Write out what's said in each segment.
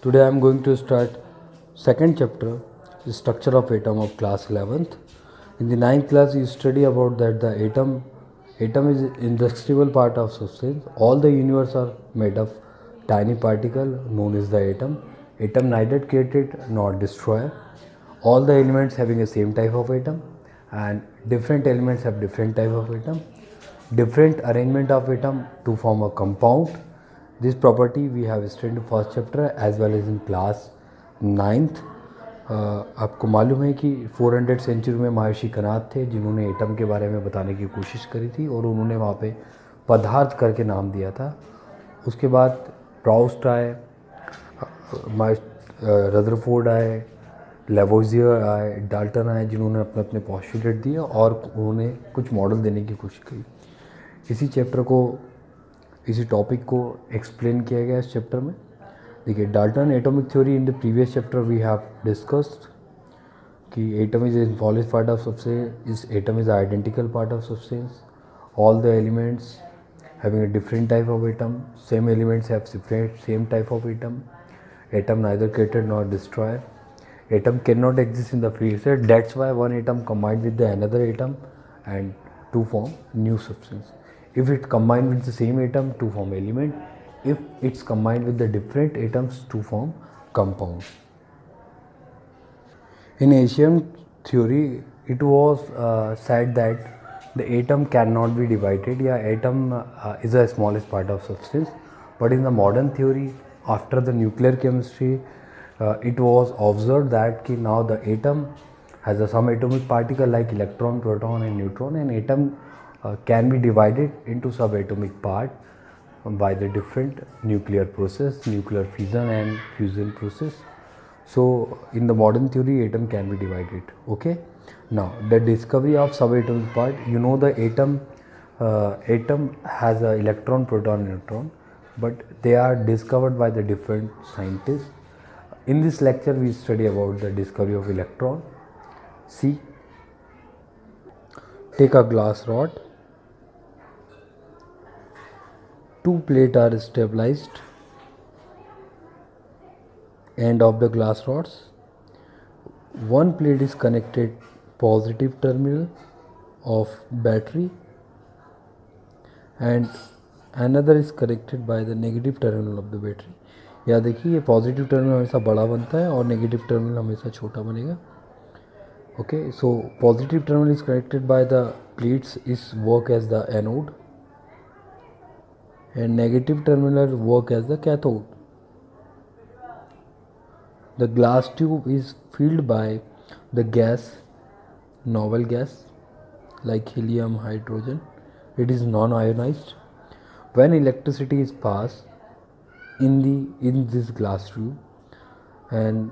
Today I am going to start second chapter, the structure of atom of class 11th. In the ninth class you study about that the atom is indestructible part of substance. All the universe are made of tiny particle known as the atom. Atom neither created nor destroyed. All the elements having the same type of atom, and different elements have different type of atom. Different arrangement of atom to form a compound. This property we have studied in first chapter as well as in class 9th. आपको मालूम है कि 400 century में महर्षि कणाद थे जिन्होंने atom के बारे में बताने की कोशिश करी थी और उन्होंने वहाँ पे पदार्थ करके नाम दिया था. उसके बाद प्राउस्ट आए, रदरफोर्ड आए, लेवोइजियर आए, डाल्टन आए, जिन्होंने अपने अपने पोस्टुलेट दिए और उन्होंने कुछ मॉडल देने की कोशिश करी. इसी टॉपिक को एक्सप्लेन किया गया इस चैप्टर में. देखिए, Dalton atomic theory in the previous chapter we have discussed कि atom is in polish part of substance, इस atom is identical part of substance. All the elements having a different type of atom, same elements have same type of atom. Atom neither created nor destroyed. Atom cannot exist in the free state. That's why one atom combined with the another atom and to form new substance. If it combined with the same atom to form element, if it's combined with the different atoms to form compound. In Asian theory, it was said that the atom cannot be divided. Yeah, atom is the smallest part of substance. But in the modern theory, after the nuclear chemistry, it was observed that ki now the atom has some atomic particle like electron, proton and neutron, and atom can be divided into subatomic part by the different nuclear process, nuclear fission and fusion process. So in the modern theory, atom can be divided. Okay. Now the discovery of subatomic part, you know the atom has a electron, proton, neutron, but they are discovered by the different scientists. In this lecture we study about the discovery of electron. See, take a glass rod, two plates are stabilized end of the glass rods. One plate is connected positive terminal of battery and another is connected by the negative terminal of the battery. याद देखिए, ये positive terminal हमेशा बड़ा बनता है और negative terminal हमेशा छोटा बनेगा. Okay, so positive terminal is connected by the plates is work as the anode and negative terminal work as the cathode. The glass tube is filled by the gas, novel gas like helium, hydrogen. It is non-ionized. When electricity is passed in this glass tube, and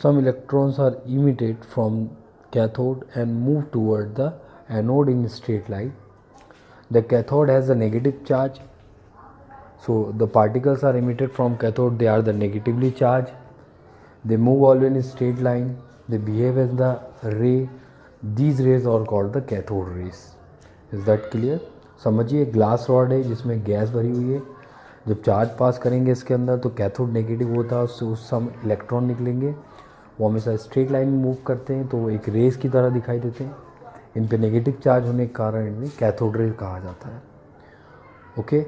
some electrons are emitted from cathode and move toward the anode in straight line. The cathode has a negative charge, so the particles are emitted from cathode, they are the negatively charged. They move always in a straight line. They behave as the ray. These rays are called the cathode rays. Is that clear? समझिए, glass rod है जिसमें gas भरी हुई है. जब charge पास करेंगे इसके अंदर तो कैथोड नेगेटिव होता है, उससे सम इलेक्ट्रॉन निकलेंगे. वो हमेशा स्ट्रेट लाइन में मूव करते हैं तो एक रेस की तरह दिखाई देते हैं. इन पे नेगेटिव चार्ज होने के कारण इन्हें कैथोड रे कहा जाता है. ओके,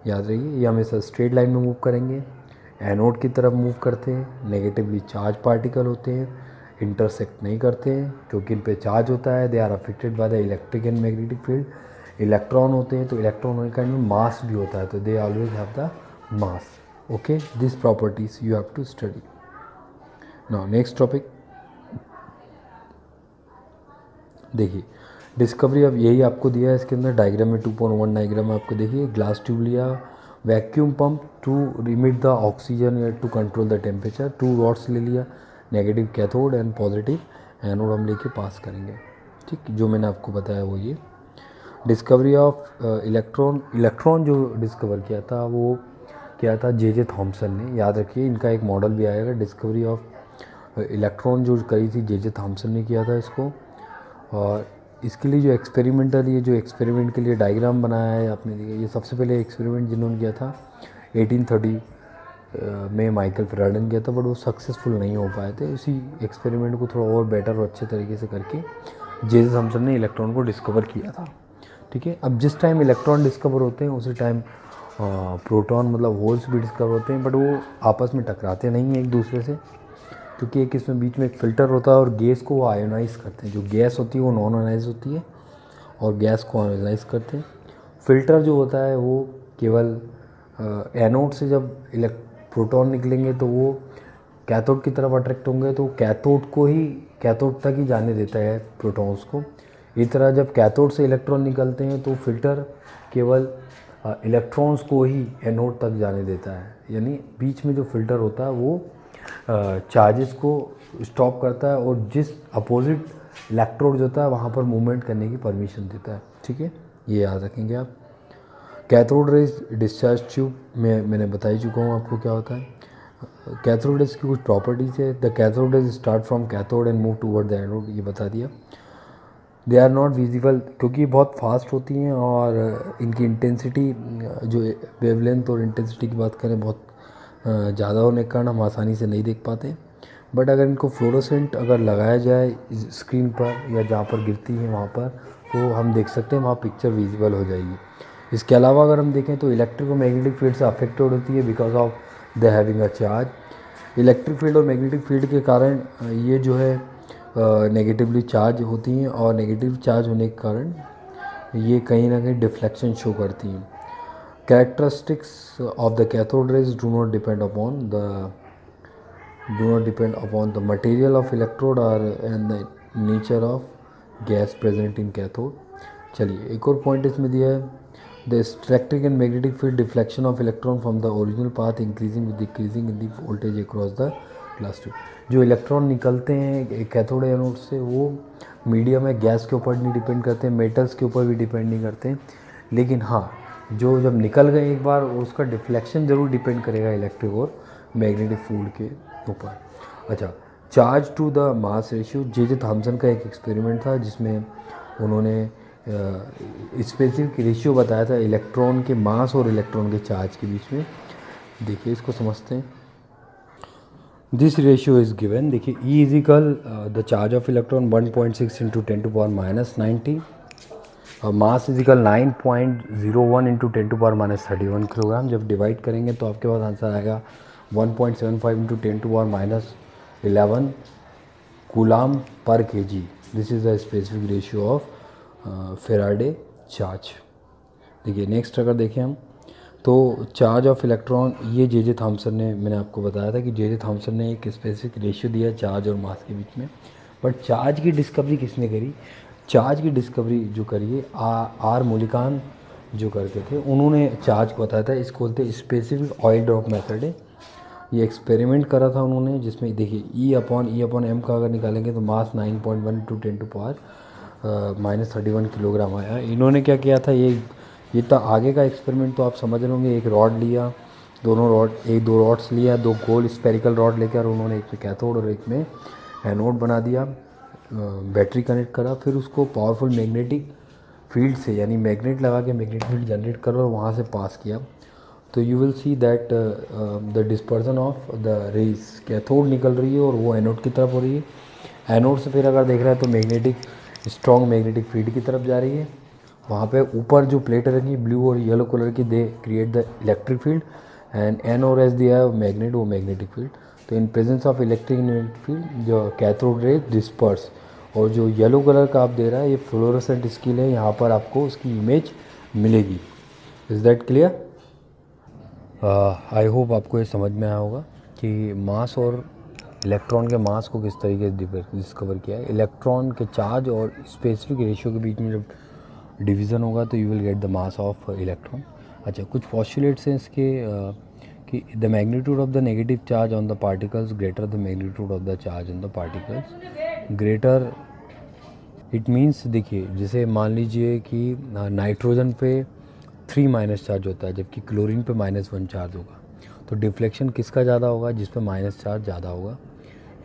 याद रहिए, ये हमेशा स्ट्रेट लाइन में मूव करेंगे, एनोड की तरफ मूव करते हैं. नेगेटिवली चार्ज पार्टिकल होते हैं, इंटरसेक्ट नहीं करते हैं क्योंकि इन पे चार्ज होता है. They are affected by the electric and magnetic field. Electron होते हैं तो इलेक्ट्रॉन होने के कारण मास भी होता है, तो they always have the mass. Okay, this properties you have to study. Now next topic देखिए, डिस्कवरी. अब यही आपको दिया है इसके अंदर डायग्राम में 2.1 डायग्राम में आपको देखिए, ग्लास ट्यूब लिया, vacuum pump to remit the oxygen या to control the temperature. 2 rods ले लिया, negative cathode and positive anode हम लेके पास करेंगे. ठीक, जो मैंने आपको बताया वो ये डिस्कवरी ऑफ इलेक्ट्रॉन जो डिस्कवर किया था वो किया था जे थॉमसन ने. याद रखिए, इनका एक मॉडल भी आएगा. डिस्कवरी ऑफ इलेक्ट्रॉन जो करी थी जे थॉमसन ने किया था इसको. और इसके लिए जो एक्सपेरिमेंटल, ये जो एक्सपेरिमेंट के लिए डायग्राम बनाया है आपने देखिए, ये सबसे पहले एक्सपेरिमेंट जिन्होंने किया था 1830 में माइकल फेराडे ने किया था, बट वो सक्सेसफुल नहीं हो पाए थे। इसी एक्सपेरिमेंट को थोड़ा और बेटर और अच्छे तरीके से करके जे जे थॉमसन ने इलेक्ट्रॉन को डिस्कवर किया था। ठीक है, अब जिस टाइम इलेक्ट्रॉन डिस्कवर होते हैं उसी टाइम प्रोटॉन मतलब होल्स भी डिस्कवर होते हैं, बट वो आपस में टकराते नहीं हैं एक दूसरे से, क्योंकि एक इसमें बीच में एक फ़िल्टर होता है और गैस को वो आयोनाइज़ करते हैं। जो गैस होती है वो नॉन आयोनाइज होती है और गैस को आयोनाइज़ करते हैं। फ़िल्टर जो होता है वो केवल एनोड से जब प्रोटॉन निकलेंगे तो वो कैथोड की तरफ अट्रैक्ट होंगे, तो कैथोड को ही कैथोड तक ही जाने देता है प्रोटॉन्स को। इस तरह जब कैथोड से इलेक्ट्रॉन निकलते हैं तो फ़िल्टर केवल इलेक्ट्रॉन्स को ही एनोड तक जाने देता है, यानी बीच में जो फ़िल्टर होता है वो चार्जेस को स्टॉप करता है और जिस अपोजिट इलेक्ट्रोड जो होता है वहाँ पर मूवमेंट करने की परमिशन देता है। ठीक है, ये याद रखेंगे आप। कैथोड रेज डिस्चार्ज ट्यूब में मैंने बता ही चुका हूँ आपको क्या होता है। कैथोड रेज की कुछ प्रॉपर्टीज़ है। The cathode raise start from cathode and move toward the anode, ये बता दिया। दे आर नॉट विजिबल, क्योंकि बहुत फास्ट होती हैं और इनकी इंटेंसिटी जो वेवलेंथ और इंटेंसिटी की बात करें बहुत ज़्यादा होने के कारण हम आसानी से नहीं देख पाते। बट अगर इनको फ्लोरोसेंट अगर लगाया जाए स्क्रीन पर या जहाँ पर गिरती है वहाँ पर, तो हम देख सकते हैं वहाँ पिक्चर विजिबल हो जाएगी। इसके अलावा अगर हम देखें तो इलेक्ट्रिक और मैग्नेटिक फील्ड से अफेक्टेड होती है because of the having a charge. Electric field और मैग्नेटिक फील्ड के कारण ये जो है नेगेटिवली चार्ज होती हैं और नेगेटिव चार्ज होने के कारण ये कहीं ना कहीं डिफ्लेक्शन शो करती हैं। Characteristics of the cathode rays do not depend upon the material of electrode और and the nature of gas present in cathode. चलिए एक और पॉइंट इसमें दिया है, the electric and magnetic field deflection of electron from the original path increasing with decreasing in the voltage across the glass tube. जो electron निकलते हैं cathode anode से वो मीडियम है, गैस के ऊपर नहीं डिपेंड करते, मेटल्स के ऊपर भी डिपेंड नहीं करते, लेकिन हाँ जो जब निकल गए एक बार उसका डिफ्लेक्शन ज़रूर डिपेंड करेगा इलेक्ट्रिक और मैग्नेटिक फील्ड के ऊपर। अच्छा, charge to the mass ratio, J Thomson का एक एक्सपेरिमेंट था जिसमें उन्होंने स्पेसिफिक रेशियो बताया था इलेक्ट्रॉन के मास और इलेक्ट्रॉन के चार्ज के बीच में। देखिए इसको समझते हैं। दिस रेशियो इज़ गिवन, देखिए E is equal the charge of electron 1.6 into 10⁻⁻90, mass is equal 9.01 into 10⁻31 kilogram. जब डिवाइड करेंगे तो आपके पास आंसर आएगा 1.75 इंटू 10⁻11 कूलाम पर kg। This is the specific ratio of Faraday charge. देखिए नेक्स्ट अगर देखें हम तो चार्ज ऑफ इलेक्ट्रॉन, ये जे थॉमसन ने, मैंने आपको बताया था कि जे थॉमसन ने एक स्पेसिफिक रेशियो दिया चार्ज और मास के बीच में। बट चार्ज की डिस्कवरी किसने करी? चार्ज की डिस्कवरी जो करी है आर मूलिकान जो करते थे, उन्होंने चार्ज को बताया था। इसको बोलते स्पेसिफिक ऑयल ड्रॉप मेथड है। ये एक्सपेरिमेंट करा था उन्होंने जिसमें देखिए ई अपॉन एम का अगर निकालेंगे तो मास 9.1 टू 10⁻³ किलोग्राम आया। इन्होंने क्या किया था, ये तो आगे का एक्सपेरिमेंट तो आप समझ रहे होंगे। एक रॉड लिया, दो रॉड्स लिया, दो गोल स्पेरिकल रॉड लेकर उन्होंने एक में कैथोड और एक में एनोड बना दिया, बैटरी कनेक्ट करा, फिर उसको पावरफुल मैग्नेटिक फील्ड से यानी मैग्नेट लगा के मैग्नेटिक फील्ड जनरेट करा और वहाँ से पास किया। तो you will see that the dispersion of the rays, cathode निकल रही है और वो एनोड की तरफ हो रही है। एनोड से फिर अगर देख रहा है तो मैग्नेटिक स्ट्रॉन्ग मैग्नेटिक फील्ड की तरफ जा रही है। वहाँ पे ऊपर जो प्लेट रखी ब्लू और येलो कलर की, they create the electric field and N और एस दिया है मैग्नेट, वो मैग्नेटिक फील्ड। तो in presence of electric magnetic field जो कैथोड रेज डिस्पर्स, और जो येलो कलर का आप दे रहा है ये फ्लोरोसेंट स्केल है, यहाँ पर आपको उसकी इमेज मिलेगी। Is that clear? I hope आपको ये समझ में आया होगा कि मास और इलेक्ट्रॉन के मास को किस तरीके से डिस्कवर किया है। इलेक्ट्रॉन के चार्ज और स्पेसिफिक रेशियो के बीच में जब डिवीज़न होगा तो you will get the mass of electron. अच्छा, कुछ पॉस्टुलेट्स हैं इसके कि the magnitude of the negative charge on the particles greater the magnitude of the charge on the particles. Greater it means, देखिए जैसे मान लीजिए कि नाइट्रोजन पे 3 माइनस चार्ज होता है जबकि क्लोरीन पे -1 चार्ज होगा, तो डिफ्लेक्शन किसका ज़्यादा होगा? जिस पे माइनस चार्ज ज़्यादा होगा,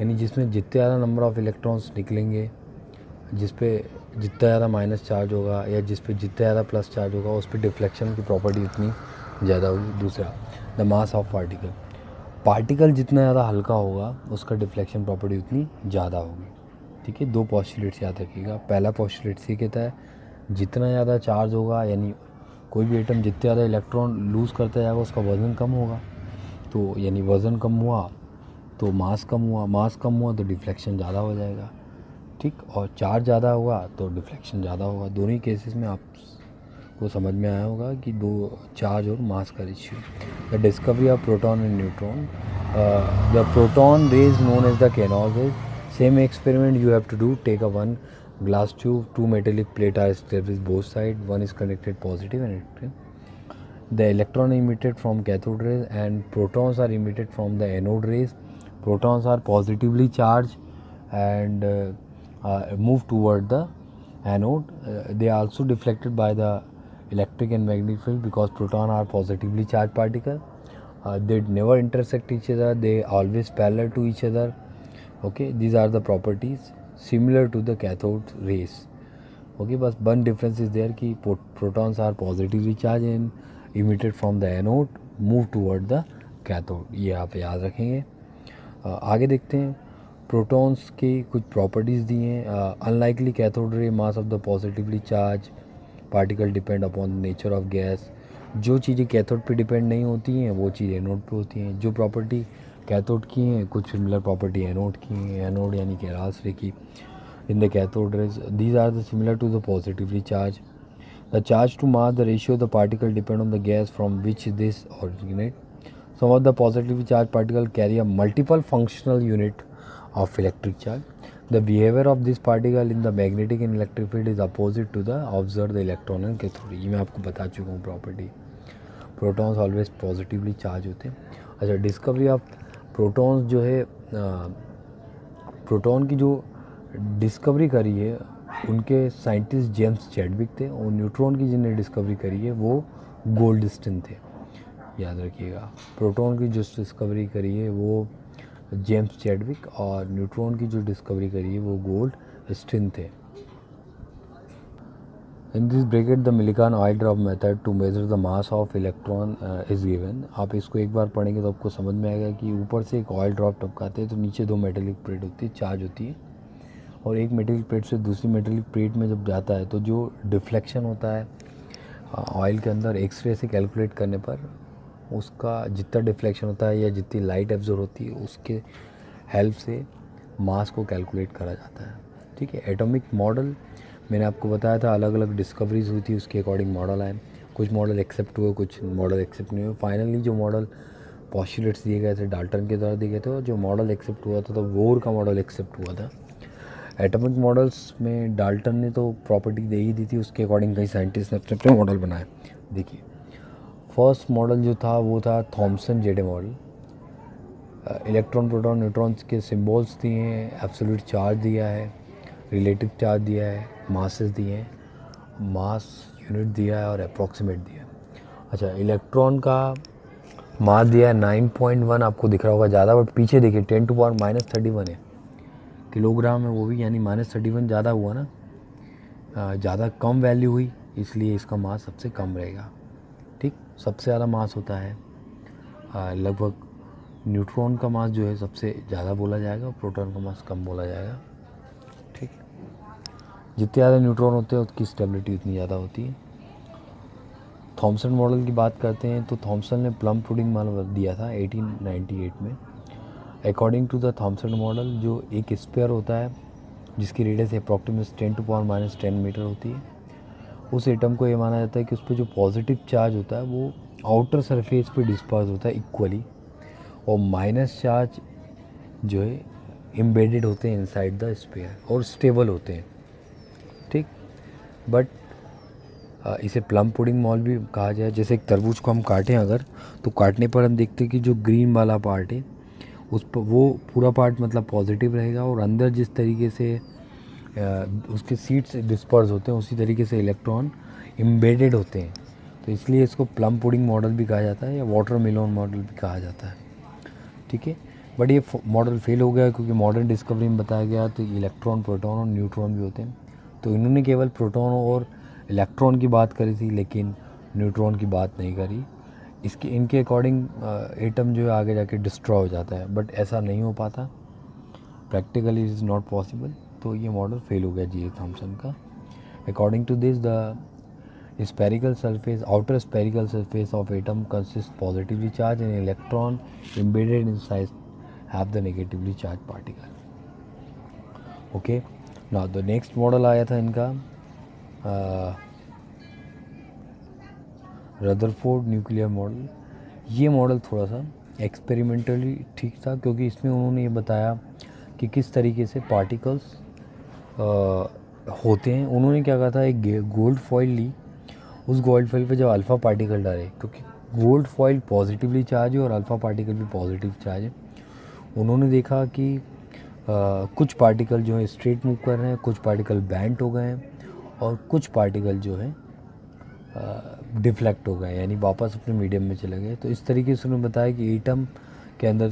यानी जिसमें जितने ज़्यादा नंबर ऑफ इलेक्ट्रॉन्स निकलेंगे, जिस पे जितना ज़्यादा माइनस चार्ज होगा या जिस पे जितना ज़्यादा प्लस चार्ज होगा उस पर डिफ्लेक्शन की प्रॉपर्टी उतनी ज़्यादा होगी। दूसरा, the mass of particle, particle जितना ज़्यादा हल्का होगा उसका डिफ्लेक्शन प्रॉपर्टी उतनी ज़्यादा होगी। ठीक है, दो पोस्टुलेट्स याद रखिएगा। पहला पोस्टुलेट ये कहता है जितना ज़्यादा चार्ज होगा, यानी कोई भी एटम जितने ज़्यादा इलेक्ट्रॉन लूज़ करता जाएगा उसका वज़न कम होगा। तो यानी वज़न कम हुआ तो मास कम हुआ, मास कम हुआ तो डिफ्लेक्शन ज़्यादा हो जाएगा। ठीक, और चार्ज ज़्यादा होगा तो डिफ्लेक्शन ज़्यादा होगा। दोनों ही केसेस में आपको समझ में आया होगा कि दो चार्ज और मास का ratio. The discovery of proton and neutron, the proton rays known as the Carnot rays. Same experiment you have to do. Take a one glass tube, two metallic plates are established both sides. One is connected positive and negative. The electron emitted from cathode rays and protons are emitted from the anode rays. Protons are positively charged and move toward the anode. They are also deflected by the electric and magnetic field because protons are positively charged particles. They never intersect each other. They always parallel to each other. Okay, these are the properties similar to the cathode rays. Okay, बस one difference is there कि protons are positively charged and emitted from the anode, move toward the cathode. ये आप याद रखेंगे। आगे देखते हैं protons की कुछ प्रॉपर्टीज़ दी हैं। Unlikely cathode ray mass of the positively charge particle depend upon the nature of gas. जो चीज़ें कैथोड पे डिपेंड नहीं होती हैं वो चीज़ एनोड पे होती हैं। जो प्रॉपर्टी कैथोड की हैं कुछ सिमिलर प्रॉपर्टी एनोड की हैं। एनोड यानी कि रास्ते की in the cathode rays. These are the similar to the positively charged. The charge to mass, the ratio of the particle depend on the gas from which this originate. Some of the positively charged particles carry a multiple functional unit of electric charge. The behavior of this particle in the magnetic and electric field is opposite to the observed the electron and cathode. ये मैं आपको बता चुका हूँ property. Protons always positively charge होते हैं। अच्छा, discovery of protons जो है, प्रोटॉन की जो डिस्कवरी करी है उनके साइंटिस्ट जेम्स चैडविक थे और न्यूट्रॉन की जिन्हें डिस्कवरी करी है वो गोल्डस्टिन थे। याद रखिएगा, प्रोटॉन की जो डिस्कवरी करी है वो जेम्स चैडविक और न्यूट्रॉन की जो डिस्कवरी करी है वो गोल्डस्टिन थे। In this bracket the Millikan oil drop method to measure the mass of electron is given. आप इसको एक बार पढ़ेंगे तो आपको समझ में आएगा कि ऊपर से एक ऑयल ड्रॉप टपकाते हैं तो नीचे दो मेटेलिक प्लेट होती है, चार्ज होती है, और एक मेटेलिक प्लेट से दूसरी मेटेलिक प्लेट में जब जाता है तो जो डिफ्लेक्शन होता है ऑयल के अंदर एक्सरे से कैलकुलेट करने पर उसका जितना डिफ्लेक्शन होता है या जितनी लाइट एब्जॉर्ब होती है उसके हेल्प से मास को कैलकुलेट करा जाता है। ठीक है, एटॉमिक मॉडल मैंने आपको बताया था अलग अलग डिस्कवरीज हुई थी उसके अकॉर्डिंग मॉडल आए। कुछ मॉडल एक्सेप्ट हुए, कुछ मॉडल एक्सेप्ट नहीं हुए। फाइनली जो मॉडल पॉस्टुलेट्स दिए गए थे डाल्टन के द्वारा दिए गए थे और जो मॉडल एक्सेप्ट हुआ था तो बोर का मॉडल एक्सेप्ट हुआ था। एटॉमिक मॉडल्स में डाल्टन ने तो प्रॉपर्टी दे ही दी थी, उसके अकॉर्डिंग कई साइंटिस्ट ने अपने अपने मॉडल बनाए। देखिए, फर्स्ट मॉडल जो था वो था थॉमसन जेडे मॉडल। इलेक्ट्रॉन प्रोटॉन न्यूट्रॉन्स के सिम्बॉल्स दिए हैं, एब्सोल्यूट चार्ज दिया है, रिलेटिव चार्ज दिया है, मासेस दिए हैं, मास यूनिट दिया है और अप्रॉक्सीमेट दिया है। अच्छा, इलेक्ट्रॉन का मास दिया है 9.1, आपको दिख रहा होगा ज़्यादा, बट पीछे देखिए 10⁻³ है किलोग्राम है वो भी, यानी -31 ज़्यादा हुआ ना, ज़्यादा कम वैल्यू हुई इसलिए इसका मास सबसे कम रहेगा। ठीक, सबसे ज़्यादा मास होता है लगभग न्यूट्रॉन का मास जो है सबसे ज़्यादा बोला जाएगा और प्रोटॉन का मास कम बोला जाएगा। ठीक, जितने ज़्यादा न्यूट्रॉन होते हैं उसकी स्टेबिलिटी उतनी ज़्यादा होती है। थॉमसन मॉडल की बात करते हैं तो थॉमसन ने प्लम पुडिंग मॉडल दिया था 1898 में। According to the Thomson model जो एक स्फीयर होता है जिसकी रेडियस अप्रॉक्सीमेट 10⁻10 मीटर होती है, उस एटम को ये माना जाता है कि उस पर जो पॉजिटिव चार्ज होता है वो आउटर सरफेस पे डिस्पर्स होता है इक्वली, और माइनस चार्ज जो है एम्बेडेड होते हैं इनसाइड द स्फीयर और स्टेबल होते हैं। ठीक, बट इसे प्लम पुडिंग मॉडल भी कहा जाए। जैसे एक तरबूज को हम काटें अगर, तो काटने पर हम देखते हैं कि जो ग्रीन वाला पार्ट है उस पर वो पूरा पार्ट मतलब पॉजिटिव रहेगा, और अंदर जिस तरीके से उसके सीड्स डिस्पर्स होते हैं उसी तरीके से इलेक्ट्रॉन एम्बेडेड होते हैं। तो इसलिए इसको प्लम पुडिंग मॉडल भी कहा जाता है या वाटरमेलन मॉडल भी कहा जाता है। ठीक है, बट ये मॉडल फेल हो गया क्योंकि मॉडर्न डिस्कवरी में बताया गया तो इलेक्ट्रॉन प्रोटॉन और न्यूट्रॉन भी होते हैं, तो इन्होंने केवल प्रोटॉन और इलेक्ट्रॉन की बात करी थी लेकिन न्यूट्रॉन की बात नहीं करी। इसके इनके अकॉर्डिंग एटम जो है आगे जाके डिस्ट्रॉय हो जाता है, बट ऐसा नहीं हो पाता, प्रैक्टिकली इज़ नॉट पॉसिबल। तो ये मॉडल फेल हो गया जी थॉमसन का। According to this the spherical surface, outer spherical surface of atom consists positively charged and electron embedded inside have the negatively charged particle. Okay, now the next model आया था इनका Rutherford nuclear model. ये model थोड़ा सा experimentally ठीक था, क्योंकि इसमें उन्होंने ये बताया कि किस तरीके से पार्टिकल्स होते हैं। उन्होंने क्या कहा था, एक गोल्ड फॉइल ली, उस गोल्ड फॉइल पे जब अल्फ़ा पार्टिकल डाले, क्योंकि गोल्ड फॉइल पॉजिटिवली चार्ज है और अल्फ़ा पार्टिकल भी पॉजिटिव चार्ज है, उन्होंने देखा कि कुछ पार्टिकल जो है स्ट्रेट मूव कर रहे हैं, कुछ पार्टिकल बैंट हो गए हैं और कुछ पार्टिकल जो है डिफ्लेक्ट हो गए, यानी वापस अपने मीडियम में चले गए। तो इस तरीके से उन्होंने बताया कि एटम के अंदर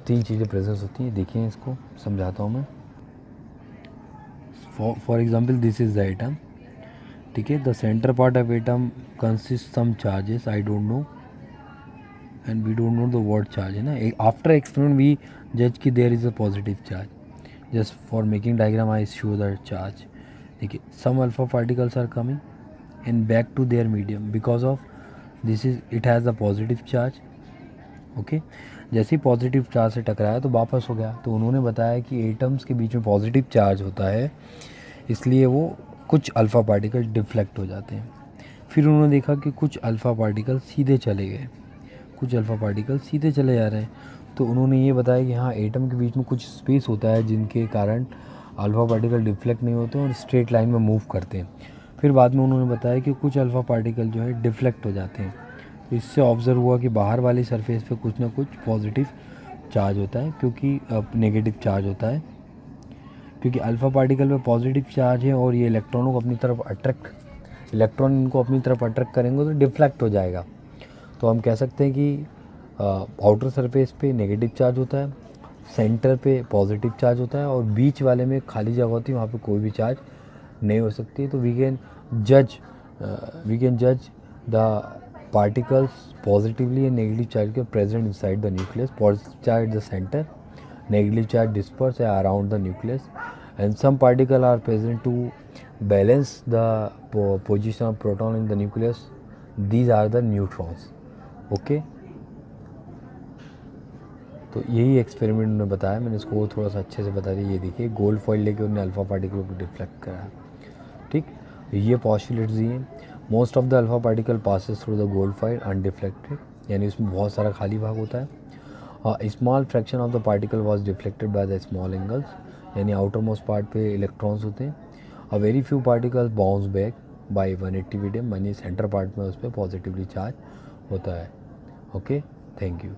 तीन चीज़ें प्रेजेंस होती हैं। देखिए इसको समझाता हूँ मैं। For example this is the atom, ठीक है। The centre part of atom consist some charges, I don't know and we don't know the word charge, है ना। आफ्टर एक्सपेरिमेंट वी जज कि there is a positive charge, just for making diagram I show the charge. देखिए some alpha particles are coming and back to their medium because of this is it has a positive charge. Okay, जैसे ही positive charge से टकराया तो वापस हो गया। तो उन्होंने बताया कि एटम्स के बीच में पॉजिटिव चार्ज होता है, इसलिए वो कुछ अल्फ़ा पार्टिकल डिफ्लेक्ट हो जाते हैं। फिर उन्होंने देखा कि कुछ अल्फ़ा पार्टिकल सीधे चले गए, कुछ अल्फ़ा पार्टिकल सीधे चले जा रहे हैं। तो उन्होंने ये बताया कि हाँ, एटम के बीच में कुछ स्पेस होता है जिनके कारण अल्फ़ा पार्टिकल डिफ्लेक्ट नहीं होते और स्ट्रेट लाइन में मूव करते हैं। फिर बाद में उन्होंने बताया कि कुछ अल्फ़ा पार्टिकल जो है डिफ्लेक्ट हो जाते हैं। तो इससे ऑब्ज़र्व हुआ कि बाहर वाली सरफेस पे कुछ ना कुछ पॉजिटिव चार्ज होता है, क्योंकि नेगेटिव चार्ज होता है, क्योंकि अल्फ़ा पार्टिकल में पॉजिटिव चार्ज है और ये इलेक्ट्रॉनों को अपनी तरफ अट्रैक्ट, इलेक्ट्रॉन इनको अपनी तरफ अट्रैक्ट करेंगे तो डिफ्लेक्ट हो जाएगा। तो हम कह सकते हैं कि आउटर सरफेस पे नेगेटिव चार्ज होता है, सेंटर पे पॉजिटिव चार्ज होता है और बीच वाले में खाली जगह होती है, वहाँ पे कोई भी चार्ज नहीं हो सकती। तो वी कैन जज the particles positively and negative charge are present inside the nucleus. Positive charge at the center, negative charge dispersed around the nucleus, and some particles are present to balance the position of proton in the nucleus. These are the neutrons. Okay. तो यही experiment उन्होंने बताया, मैंने इसको थोड़ा सा अच्छे से बता दिया। ये देखिए गोल्ड फॉइल लेके उन्होंने अल्फ़ा पार्टिकल को डिफ्लेक्ट करा, ठीक। ये पॉस्टुलेट्स दिए, most of the alpha particle passes through the gold foil undeflected, यानी उसमें बहुत सारा खाली भाग होता है। Small fraction of the particle was deflected by the small angles, यानी आउटर मोस्ट पार्ट पे इलेक्ट्रॉन्स होते हैं। A very few particles bounce back by 180 medium, यानी सेंटर पार्ट में उस पर पॉजिटिवली चार्ज होता है। Okay, thank you.